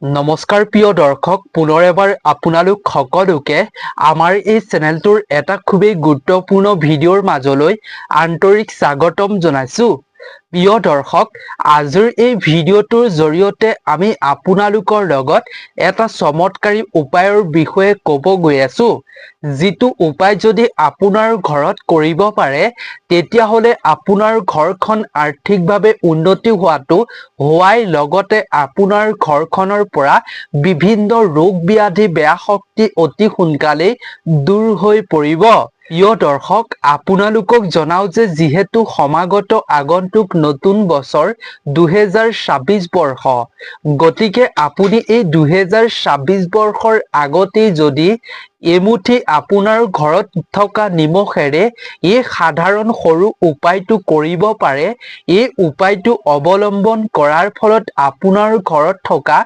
নমস্কাৰ প্ৰিয় দৰ্শক, পুনৰ এবাৰ আপোনালোক সকলোকে আমাৰ এই চেনেলটোৰ এটা খুবেই গুৰুত্বপূৰ্ণ ভিডিঅ'ৰ মাজলৈ আন্তৰিক স্বাগতম জনাইছো। প্ৰিয় দৰ্শক, আজিৰ এই ভিডিঅ'টোৰ জৰিয়তে আমি আপোনালোকৰ লগত এটা চমৎকাৰী উপায়ৰ বিষয়ে ক'ব গৈ আছো। যিটো উপায় যদি আপোনাৰ ঘৰত কৰিব পাৰে, তেতিয়াহ'লে আপোনাৰ ঘৰখন আৰ্থিকভাৱে উন্নতি হোৱাৰ লগতে আপোনাৰ ঘৰখনৰ পৰা বিভিন্ন ৰোগ ব্যাধি বেয়া শক্তি অতি সোনকালেই দূৰ হৈ পৰিব। প্ৰিয় দৰ্শক, আপোনালোকক জনাও যে যিহেতু সমাগত আগন্তুক নতুন বছৰ 2026 বৰ্ষ, গতিকে আপুনি এই 2026 বৰ্ষৰ আগতেই যদি এমুঠি আপোনাৰ ঘৰত থকা নিমখেৰে এই সাধাৰণ সৰু উপায়টো কৰিব পাৰে, এই উপায়টো অৱলম্বন কৰাৰ ফলত আপোনাৰ ঘৰত থকা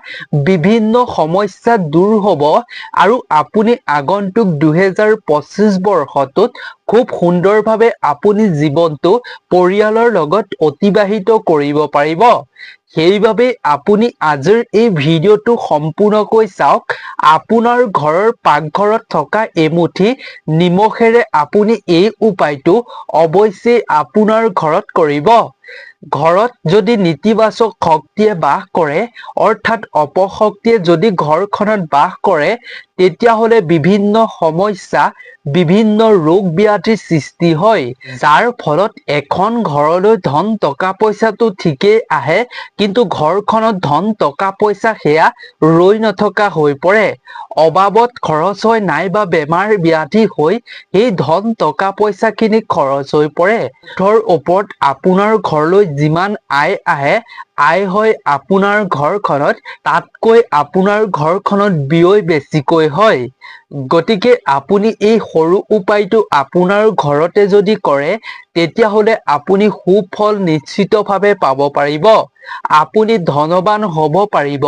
বিভিন্ন সমস্যা দূৰ হ'ব আৰু আপুনি আগন্তুক 2025 বৰ্ষটোত খুব সুন্দৰভাৱে আপুনি জীৱনটো পৰিয়ালৰ লগত অতিবাহিত কৰিব পাৰিব। সেইবাবে আপুনি আজিৰ এই ভিডিঅ'টো সম্পূৰ্ণকৈ চাওক। আপোনাৰ ঘৰৰ পাকঘৰত থকা এমুঠি নিমখেৰে আপুনি এই উপায়টো অৱশ্যেই আপোনাৰ ঘৰত কৰিব। ঘৰত যদি নেতিবাচক শক্তিয়ে বাস কৰে, অৰ্থাৎ অপশক্তিয়ে যদি ঘৰখনত বাস কৰে, তেতিয়াহ'লে বিভিন্ন সমস্যা, বিভিন্ন ৰোগ ব্যাধিৰ সৃষ্টি হয়, যাৰ ফলত এখন ঘৰলৈ ধন টকা পইচাটো ঠিকেই আহে, কিন্তু ঘৰখনত ধন টকা পইচা সেয়া ৰৈ নথকা হৈ পৰে। অবাবত খৰচ হয়, নাইবা বেমাৰ ব্যাধি হৈ সেই ধন টকা পইচাখিনি খৰচ হৈ পৰে। মুঠৰ ওপৰত আপোনাৰ ঘৰলৈ যিমান আয় আহে, আয় হয় আপোনাৰ ঘৰখনত, তাতকৈ আপোনাৰ ঘৰখনত ব্যয় বেছিকৈ হয়। গতিকে আপুনি এই সৰু উপায়টো আপোনাৰ ঘৰতে যদি কৰে, তেতিয়াহ'লে আপুনি সুফল নিশ্চিতভাৱে পাব পাৰিব। আপুনি ধনৱান হ'ব পাৰিব,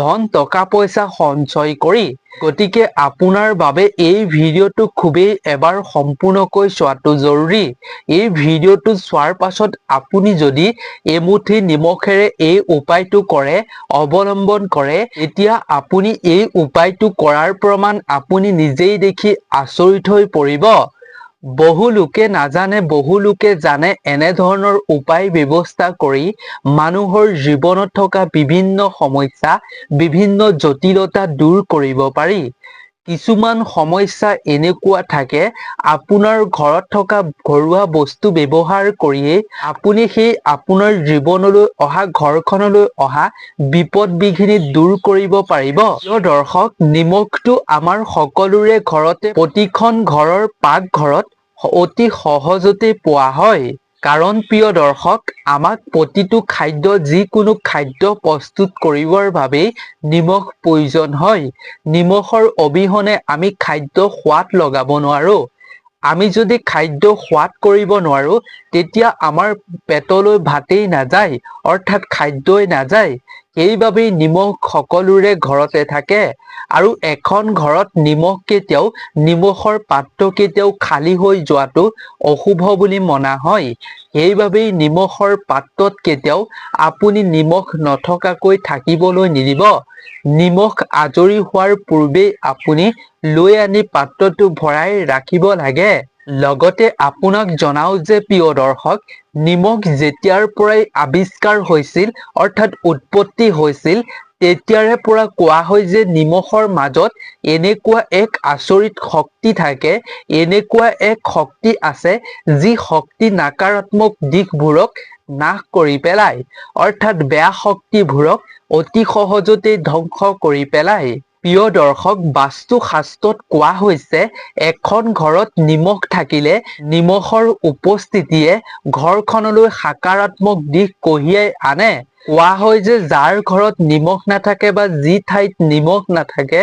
ধন টকা পইচা সঞ্চয় কৰি। গতিকে আপোনাৰ বাবে এই ভিডিঅ'টো খুবেই এবাৰ সম্পূৰ্ণকৈ চোৱাটো জৰুৰী। এই ভিডিঅ'টো চোৱাৰ পাছত আপুনি যদি এমুঠি নিমখেৰে এই উপায়টো কৰে, অৱলম্বন কৰে, তেতিয়া আপুনি এই উপায়টো কৰাৰ প্ৰমাণ আপুনি নিজেই দেখি আচৰিত হৈ পৰিব। বহু লোকে নাজানে, বহু লোকে জানে এনেধৰণৰ উপায় ব্যৱস্থা কৰি মানুহৰ জীৱনত থকা বিভিন্ন সমস্যা, বিভিন্ন জটিলতা দূৰ কৰিব পাৰি। কিছুমান সমস্যা এনেকুৱা থাকে, আপোনাৰ ঘৰত থকা ঘৰুৱা বস্তু ব্যৱহাৰ কৰিয়েই আপুনি সেই আপোনাৰ জীৱনলৈ অহা, ঘৰখনলৈ অহা বিপদ বিঘিনি দূৰ কৰিব পাৰিব। প্ৰিয় দৰ্শক, নিমখটো আমাৰ সকলোৰে ঘৰতে, প্ৰতিখন ঘৰৰ পাকঘৰত অতি সহজতে পোৱা হয়। কাৰণ প্ৰিয় দৰ্শক, আমাক প্ৰতিটো খাদ্য, যিকোনো খাদ্য প্ৰস্তুত কৰিবৰ বাবেই নিমখ প্ৰয়োজন হয়। নিমখৰ অবিহনে আমি খাদ্য সোৱাদ লগাব নোৱাৰো। আমি যদি খাদ্য সোৱাদ কৰিব নোৱাৰো, তেতিয়া আমাৰ পেটলৈ ভাতেই নাযায়, অৰ্থাৎ খাদ্যই নাযায়। সেইবাবেই নিমখ সকলোৰে ঘৰতে থাকে আৰু এখন ঘৰত নিমখৰ পাত্ৰ কেতিয়াও খালী হৈ যোৱাটো অশুভ বুলি মনা হয়। সেইবাবেই নিমখৰ পাত্ৰত কেতিয়াও আপুনি নিমখ নথকাকৈ থাকিবলৈ নিদিব। নিমখ আজৰি হোৱাৰ পূৰ্বেই আপুনি লৈ আনি পাত্ৰটো ভৰাই ৰাখিব লাগে। লগতে আপোনাক জনাও যে প্ৰিয় দৰ্শক, নিমখ যেতিয়াৰ পৰাই আৱিষ্কাৰ হৈছিল, অৰ্থাৎ উৎপত্তি হৈছিল, তেতিয়াৰে পৰা কোৱা হয় যে নিমখৰ মাজত এনেকুৱা এক আচৰিত শক্তি থাকে, এনেকুৱা এক শক্তি আছে, যি শক্তি নাকাৰাত্মক দিশবোৰক নাশ কৰি পেলায়, অৰ্থাৎ বেয়া শক্তিবোৰক অতি সহজতে ধ্বংস কৰি পেলায়। প্ৰিয় দৰ্শক, বাস্তু শাস্ত্ৰত কোৱা হৈছে, এখন ঘৰত নিমখ থাকিলে নিমখৰ উপস্থিতিয়ে ঘৰখনলৈ সকাৰাত্মক দিশ কঢ়িয়াই আনে। কোৱা হয় যে যাৰ ঘৰত নিমখ নাথাকে বা যি ঠাইত নিমখ নাথাকে,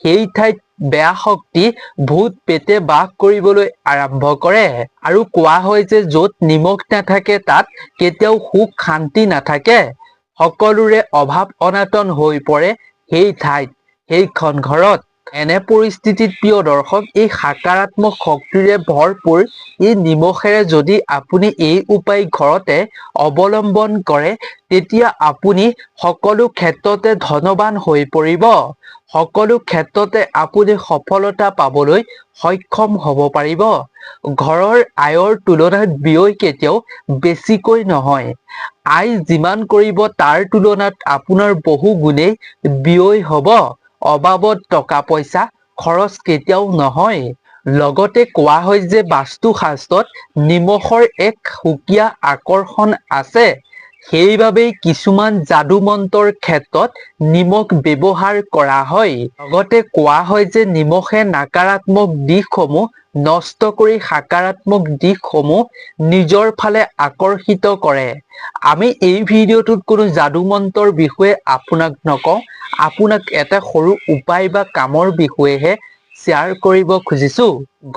সেই ঠাইত বেয়া শক্তি, ভূত পেতে বাস কৰিবলৈ আৰম্ভ কৰে। আৰু কোৱা হয় যে য'ত নিমখ নাথাকে, তাত কেতিয়াও সুখ শান্তি নাথাকে। সকলোৰে অভাৱ অনাটন হৈ পৰে সেই ঠাইত, সেইখন ঘৰত। এনে পৰিস্থিতিত প্ৰিয় দৰ্শক এই সাকাৰাত্মক শক্তিৰে ভৰপূৰ এই নিমখেৰে যদি আপুনি এই উপায় ঘৰতে অৱলম্বন কৰে তেতিয়া আপুনি সকলো ক্ষেত্ৰতে ধনবান হৈ পৰিব। সকলো ক্ষেত্ৰতে আপুনি সফলতা পাবলৈ সক্ষম হ'ব পাৰিব। ঘৰৰ আয়ৰ তুলনাত ব্যয় কেতিয়াও বেছিকৈ নহয়। আয় যিমান কৰিব তাৰ তুলনাত আপোনাৰ বহু গুণেই ব্যয় হ'ব। অবাবত টকা পইচা খৰচ কেতিয়াও নহয়। লগতে কোৱা হয় যে বাস্তু শাস্ত্ৰত নিমখৰ এক সুকীয়া আকৰ্ষণ আছে। সেইবাবেই কিছুমান যাদু মন্ত্ৰৰ ক্ষেত্ৰত নিমখ ব্যৱহাৰ কৰা হয়। লগতে কোৱা হয় যে নিমখে নাকাৰাত্মক দিশসমূহ নষ্ট কৰি সাকাৰাত্মক দিশসমূহ নিজৰ ফালে আকৰ্ষিত কৰে। আমি এই ভিডিঅ'টোত কোনো যাদু মন্ত্ৰৰ বিষয়ে আপোনাক নকওঁ, আপোনাক এটা সৰু উপায় বা কামৰ বিষয়েহে শ্বেয়াৰ কৰিব খুজিছো।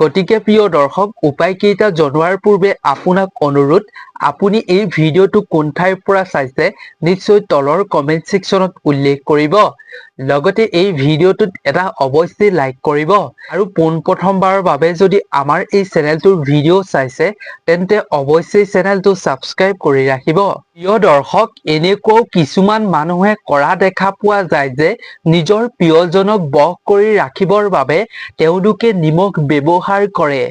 গতিকে প্ৰিয় দৰ্শক, উপায় কেইটা জনোৱাৰ পূৰ্বে আপোনাক অনুৰোধ, আপুনি এই ভিডিঅ'টো কোন ঠাইৰ পৰা চাইছে নিশ্চয় তলৰ কমেন্ট সেকশ্যনত উল্লেখ কৰিব। লগতে এই ভিডিঅ'টোত এটা অৱশ্যেই লাইক কৰিব আৰু পোনপ্ৰথমবাৰৰ বাবে যদি আমাৰ এই চেনেলটোৰ ভিডিঅ' চাইছে তেন্তে অৱশ্যেই চেনেলটো ছাবস্ক্ৰাইব কৰি ৰাখিব। প্ৰিয় দৰ্শক, এনেকুৱাও কিছুমান মানুহে কৰা দেখা পোৱা যায় যে নিজৰ প্ৰিয়জনক বশ কৰি ৰাখিবৰ বাবে তেওঁলোকে নিমখ ব্যৱহাৰ কৰে।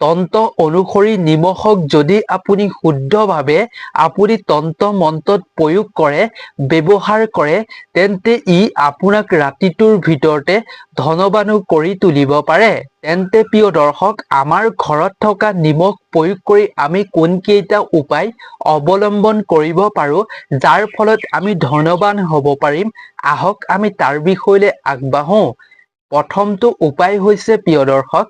তন্ত্ৰ অনুসৰি নিমখক যদি আপুনি শুদ্ধভাৱে আপুনি তন্ত্ৰ মন্ত্ৰত প্ৰয়োগ কৰে, ব্যৱহাৰ কৰে, তেন্তে ই আপোনাক ৰাতিটোৰ ভিতৰতে ধনবানো কৰি তুলিব পাৰে। তেন্তে প্ৰিয় দৰ্শক, আমাৰ ঘৰত থকা নিমখ প্ৰয়োগ কৰি আমি কোনকেইটা উপায় অৱলম্বন কৰিব পাৰো যাৰ ফলত আমি ধনবান হ'ব পাৰিম, আহক আমি তাৰ বিষয়লৈ আগবাঢ়ো। প্ৰথমটো উপায় হৈছে প্ৰিয় দৰ্শক,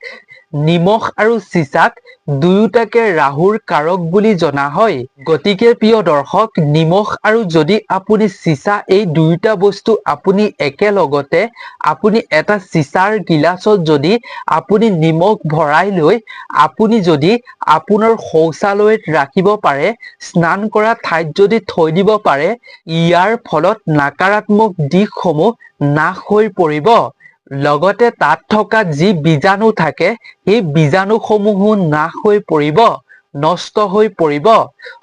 নিমখ আৰু চিচাক দুয়োটাকে ৰাহুৰ কাৰক বুলি জনা হয়। গতিকে প্ৰিয় দৰ্শক, নিমখ আৰু যদি আপুনি চিচা এই দুয়োটা বস্তু আপুনি একেলগতে আপুনি এটা চিচাৰ গিলাচত যদি আপুনি নিমখ ভৰাই লৈ আপুনি যদি আপোনাৰ শৌচালয়ত ৰাখিব পাৰে, স্নান কৰা ঠাইত যদি থৈ দিব পাৰে, ইয়াৰ ফলত নাকাৰাত্মক দিশসমূহ নাশ হৈ পৰিব। লগতে তাত থকা যি বীজাণু থাকে সেই বীজাণুসমূহো নাশ হৈ পৰিব, নষ্ট হৈ পৰিব।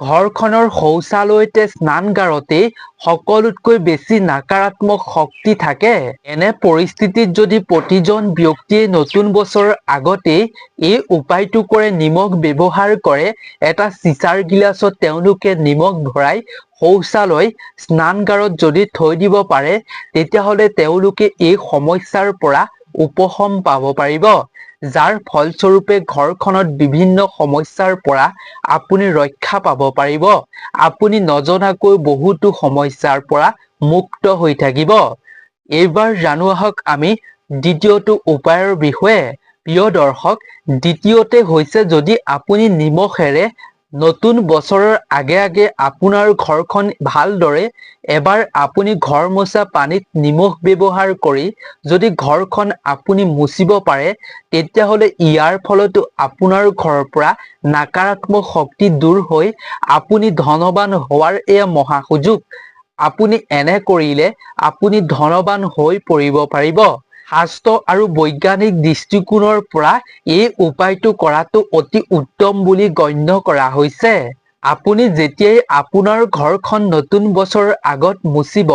ঘৰখনৰ শৌচালয়তে স্নানগাৰতেই সকলোতকৈ বেছি নাকাৰাত্মক শক্তি থাকে। এনে পৰিস্থিতিত যদি প্ৰতিজন ব্যক্তিয়ে নতুন বছৰৰ আগতেই এই উপায়টো কৰে, নিমখ ব্যৱহাৰ কৰে, এটা চিচাৰ গিলাচত তেওঁলোকে নিমখ ভৰাই শৌচালয় স্নানগাৰত যদি থৈ দিব পাৰে, তেতিয়াহ'লে তেওঁলোকে এই সমস্যাৰ পৰা উপশম পাব পাৰিব। যাৰ ফলস্বৰূপে ঘৰখনত বিভিন্ন সমস্যাৰ পৰা আপুনি ৰক্ষা পাব পাৰিব। আপুনি নজনাকৈ বহুতো সমস্যাৰ পৰা মুক্ত হৈ থাকিব। এইবাৰ জানো আহক আমি দ্বিতীয়টো উপায়ৰ বিষয়ে। প্ৰিয় দৰ্শক, দ্বিতীয়তে হৈছে যদি আপুনি নিমখেৰে নতুন বছৰৰ আগে আগে আপোনাৰ ঘৰখন ভালদৰে এবাৰ আপুনি ঘৰ মোচা পানীত নিমখ ব্যৱহাৰ কৰি যদি ঘৰখন আপুনি মুচিব পাৰে, তেতিয়াহ'লে ইয়াৰ ফলতো আপোনাৰ ঘৰৰ পৰা নাকাৰাত্মক শক্তি দূৰ হৈ আপুনি ধনবান হোৱাৰ এয়া মহা সুযোগ। আপুনি এনে কৰিলে আপুনি ধনবান হৈ পৰিব পাৰিব। শাস্ত্ৰ আৰু বৈজ্ঞানিক দৃষ্টিকোণৰ পৰা এই উপায়টো কৰাটো অতি উত্তম বুলি গণ্য কৰা হৈছে। আপুনি যেতিয়াই আপোনাৰ ঘৰখন নতুন বছৰৰ আগত মুচিব,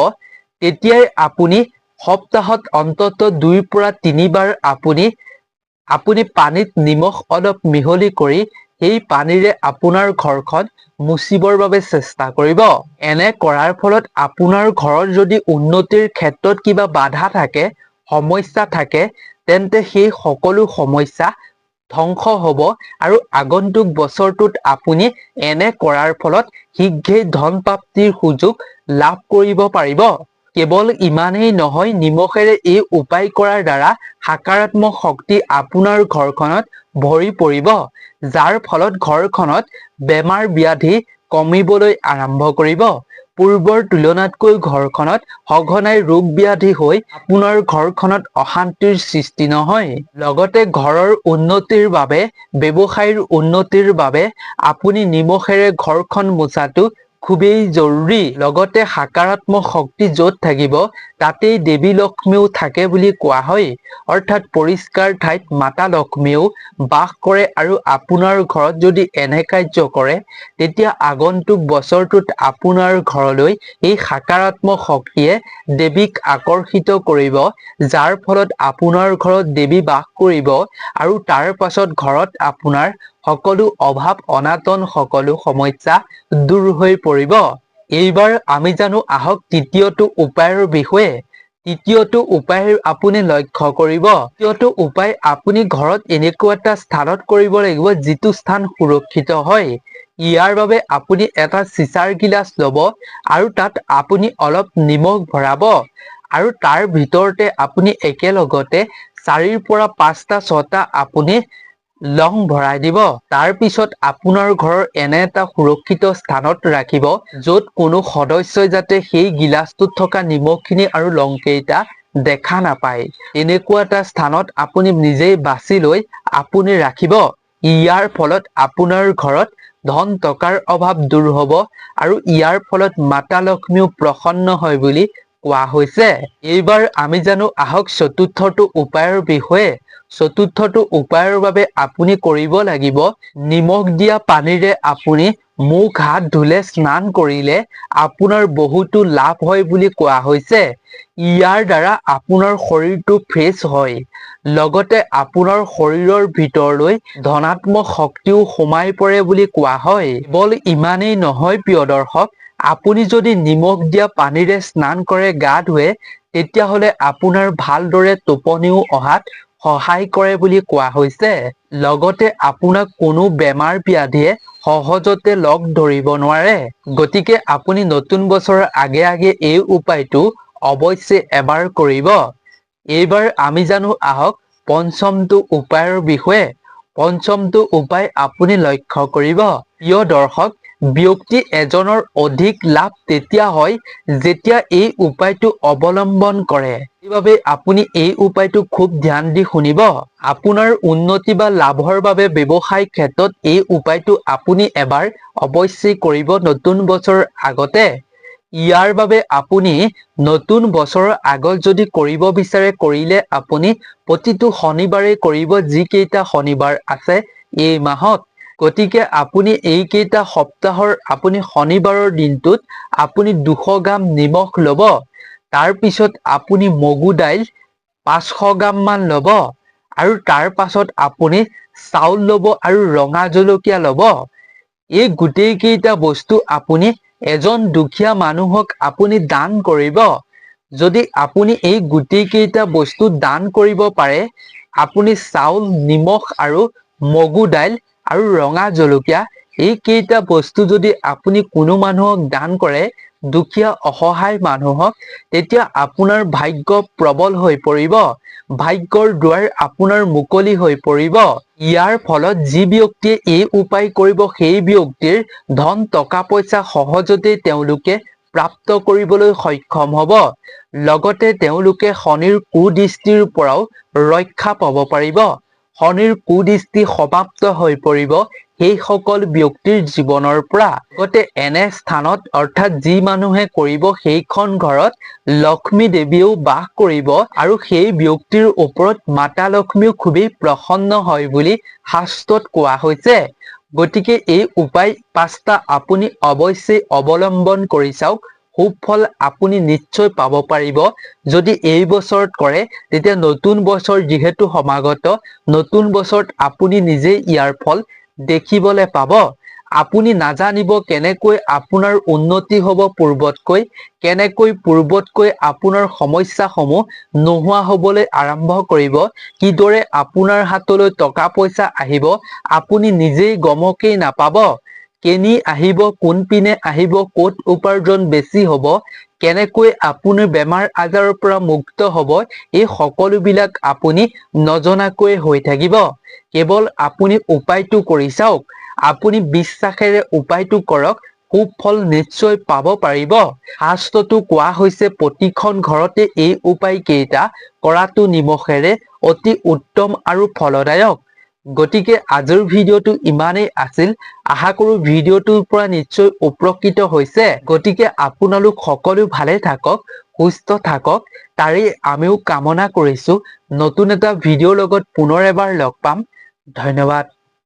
তেতিয়াই আপুনি সপ্তাহত অন্ততঃ 2 পৰা 3 বাৰ আপুনি পানীত নিমখ অলপ মিহলি কৰি সেই পানীৰে আপোনাৰ ঘৰখন মুচিবৰ বাবে চেষ্টা কৰিব। এনে কৰাৰ ফলত আপোনাৰ ঘৰত যদি উন্নতিৰ ক্ষেত্ৰত কিবা বাধা থাকে, সমস্যা থাকে, তেন্তে সেই সকলো সমস্যা ধ্বংস হ'ব আৰু আগন্তুক বছৰটোত আপুনি এনে কৰাৰ ফলত শীঘ্ৰেই ধন প্ৰাপ্তিৰ সুযোগ লাভ কৰিব পাৰিব। কেৱল ইমানেই নহয়, নিমখেৰে এই উপায় কৰাৰ দ্বাৰা সাকাৰাত্মক শক্তি আপোনাৰ ঘৰখনত ভৰি পৰিব, যাৰ ফলত ঘৰখনত বেমাৰ ব্যাধি কমিবলৈ আৰম্ভ কৰিব। পূৰ্বৰ তুলনাতকৈ ঘৰখনত সঘনাই ৰোগ ব্যাধি হৈ আপোনাৰ ঘৰখনত অশান্তিৰ সৃষ্টি নহয়। লগতে ঘৰৰ উন্নতিৰ বাবে, ব্যৱসায়ৰ উন্নতিৰ বাবে আপুনি নিমখেৰে ঘৰখন মোচাটো খুবেই জৰুৰী। লগতে সাকাৰাত্মক শক্তি য'ত থাকিব তাতেই দেৱী লক্ষ্মীও থাকে বুলি কোৱা হয়। অৰ্থাৎ পৰিষ্কাৰ ঠাইত মাতা লক্ষ্মীও বাস কৰে আৰু আপোনাৰ ঘৰত যদি এনে কাৰ্য কৰে তেতিয়া আগন্তুক বছৰটোত আপোনাৰ ঘৰলৈ এই সাকাৰাত্মক শক্তিয়ে দেৱীক আকৰ্ষিত কৰিব, যাৰ ফলত আপোনাৰ ঘৰত দেৱী বাস কৰিব আৰু তাৰ পাছত ঘৰত আপোনাৰ সকলো অভাৱ অনাটন সকলো সমস্যা দূৰ হৈ পৰিব। এইবাৰ আমি জানো আহক তৃতীয়টো উপায়ৰ বিষয়ে। তৃতীয়টো উপায় আপুনি লক্ষ্য কৰিব। তৃতীয়টো উপায় আপুনি ঘৰত এনেকুৱা এটা স্থানত কৰিব লাগিব যিটো স্থান সুৰক্ষিত হয়। ইয়াৰ বাবে আপুনি এটা চিচাৰ গিলাচ ল'ব আৰু তাত আপুনি অলপ নিমখ ভৰাব আৰু তাৰ ভিতৰতে আপুনি একেলগতে 4ৰ পৰা 5টা 6টা আপুনি লং ভৰাই দিব। তাৰ পিছত আপোনাৰ ঘৰৰ এনে এটা সুৰক্ষিত স্থানত ৰাখিব য'ত কোনো সদস্যই যাতে সেই গিলাচটোত থকা নিমখখিনি আৰু লংকেইটা দেখা নাপায়। এনেকুৱা এটা স্থানত আপুনি নিজেই বাছি লৈ আপুনি ৰাখিব। ইয়াৰ ফলত আপোনাৰ ঘৰত ধন টকাৰ অভাৱ দূৰ হ'ব আৰু ইয়াৰ ফলত মাতা লক্ষ্মীও প্ৰসন্ন হয় বুলি কোৱা হৈছে। এইবাৰ আমি জানো আহক চতুৰ্থটো উপায়ৰ বিষয়ে। চতুৰ্থটো উপায়ৰ বাবে আপুনি কৰিব লাগিব নিমখ দিয়া পানীৰে আপুনি মুখ হাত ধুলে স্নান কৰিলে আপোনাৰ বহুতো লাভ হয় বুলি কোৱা হৈছে। ইয়াৰ দ্বাৰা আপোনাৰ শৰীৰটো ফ্ৰেছ হয়, লগতে আপোনাৰ শৰীৰৰ ভিতৰলৈ ধনাত্মক শক্তিও সোমাই পৰে বুলি কোৱা হয়। কেৱল ইমানেই নহয় প্ৰিয় দৰ্শক, আপুনি যদি নিমখ দিয়া পানীৰে স্নান কৰে গা ধুৱে তেতিয়াহ'লে আপোনাৰ ভালদৰে টোপনিও অহাত সহায় কৰে বুলি কোৱা হৈছে। লগতে আপোনাক কোনো বেমাৰ ব্যাধিয়ে সহজতে লগ ধৰিব নোৱাৰে। গতিকে আপুনি নতুন বছৰৰ আগে আগে এই উপায়টো অৱশ্যে এবাৰ কৰিব। এইবাৰ আমি জানো আহক পঞ্চমটো উপায়ৰ বিষয়ে। পঞ্চমটো উপায় আপুনি লক্ষ্য কৰিব। প্ৰিয় দৰ্শক, ব্যক্তি এজনৰ অধিক লাভ তেতিয়া হয় যেতিয়া এই উপায়টো অৱলম্বন কৰে। সেইবাবে আপুনি এই উপায়টো খুব ধ্যান দি শুনিব। আপোনাৰ উন্নতি বা লাভৰ বাবে ব্যৱসায় ক্ষেত্ৰত এই উপায়টো আপুনি এবাৰ অৱশ্যেই কৰিব নতুন বছৰৰ আগতে। ইয়াৰ বাবে আপুনি নতুন বছৰৰ আগত যদি কৰিব বিচাৰে কৰিলে আপুনি প্ৰতিটো শনিবাৰে কৰিব, যিকেইটা শনিবাৰ আছে এই মাহত। গতিকে আপুনি এইকেইটা সপ্তাহৰ আপুনি শনিবাৰৰ দিনটোত আপুনি 200 গ্ৰাম নিমখ ল'ব। তাৰ পিছত আপুনি মগু দাইল 500 গ্ৰাম মান ল'ব আৰু তাৰ পাছত আপুনি চাউল ল'ব আৰু ৰঙা জলকীয়া ল'ব। এই গোটেই কেইটা বস্তু আপুনি এজন দুখীয়া মানুহক আপুনি দান কৰিব। যদি আপুনি এই গোটেই কেইটা বস্তু দান কৰিব পাৰে, আপুনি চাউল, নিমখ আৰু মগু দাইল আৰু ৰঙা জলকীয়া এই কেইটা বস্তু যদি আপুনি কোনো মানুহক দান কৰে, দুখীয়া অসহায় মানুহক, তেতিয়া আপোনাৰ ভাগ্য প্ৰবল হৈ পৰিব। ভাগ্যৰ দুৱাৰ আপোনাৰ মুকলি হৈ পৰিব। ইয়াৰ ফলত যি ব্যক্তিয়ে এই উপায় কৰিব সেই ব্যক্তিৰ ধন টকা পইচা সহজতে তেওঁলোকে প্ৰাপ্ত কৰিবলৈ সক্ষম হ'ব। লগতে তেওঁলোকে শনিৰ কুদৃষ্টিৰ পৰাও ৰক্ষা পাব পাৰিব। শনিৰ কুদৃষ্টি সমাপ্ত হৈ পৰিব সেইসকল ব্যক্তিৰ জীৱনৰ পৰা। লগতে এনে স্থানত অৰ্থাৎ যি মানুহে কৰিব সেইখন ঘৰত লক্ষ্মী দেৱীও বাস কৰিব আৰু সেই ব্যক্তিৰ ওপৰত মাতা লক্ষ্মীও খুবেই প্ৰসন্ন হয় বুলি শাস্ত্ৰত কোৱা হৈছে। গতিকে এই উপায় 5টা আপুনি অৱশ্যেই অৱলম্বন কৰি চাওক। সুফল আপুনি নিশ্চয় পাব পাৰিব। যদি এই বছৰত কৰে তেতিয়া নতুন বছৰ যিহেতু সমাগত, নতুন বছৰত আপুনি নিজেই ইয়াৰ ফল দেখিবলৈ পাব। আপুনি নাজানিব কেনেকৈ আপোনাৰ উন্নতি হ'ব পূৰ্বতকৈ, কেনেকৈ পূৰ্বতকৈ আপোনাৰ সমস্যাসমূহ নোহোৱা হ'বলৈ আৰম্ভ কৰিব, কিদৰে আপোনাৰ হাতলৈ টকা পইচা আহিব আপুনি নিজেই গমকেই নাপাব। কেনি আহিব, কোনপিনে আহিব, ক'ত উপাৰ্জন বেছি হ'ব, কেনেকৈ আপুনি বেমাৰ আজাৰৰ পৰা মুক্ত হ'ব, এই সকলোবিলাক আপুনি নজনাকৈ হৈ থাকিব। কেৱল আপুনি উপায়টো কৰি চাওক। আপুনি বিশ্বাসেৰে উপায়টো কৰক, সুফল নিশ্চয় পাব পাৰিব। শাস্ত্ৰতো কোৱা হৈছে প্ৰতিখন ঘৰতে এই উপায় কেইটা কৰাটো নিমখেৰে অতি উত্তম আৰু ফলদায়ক। গতিকে আজিৰ ভিডিঅ'টো ইমানেই আছিল। আশা কৰো ভিডিঅ'টোৰ পৰা নিশ্চয় উপকৃত হৈছে। গতিকে আপোনালোক সকলো ভালে থাকক, সুস্থ থাকক তাৰে আমিও কামনা কৰিছো। নতুন এটা ভিডিঅ'ৰ লগত পুনৰ এবাৰ লগ পাম। ধন্যবাদ।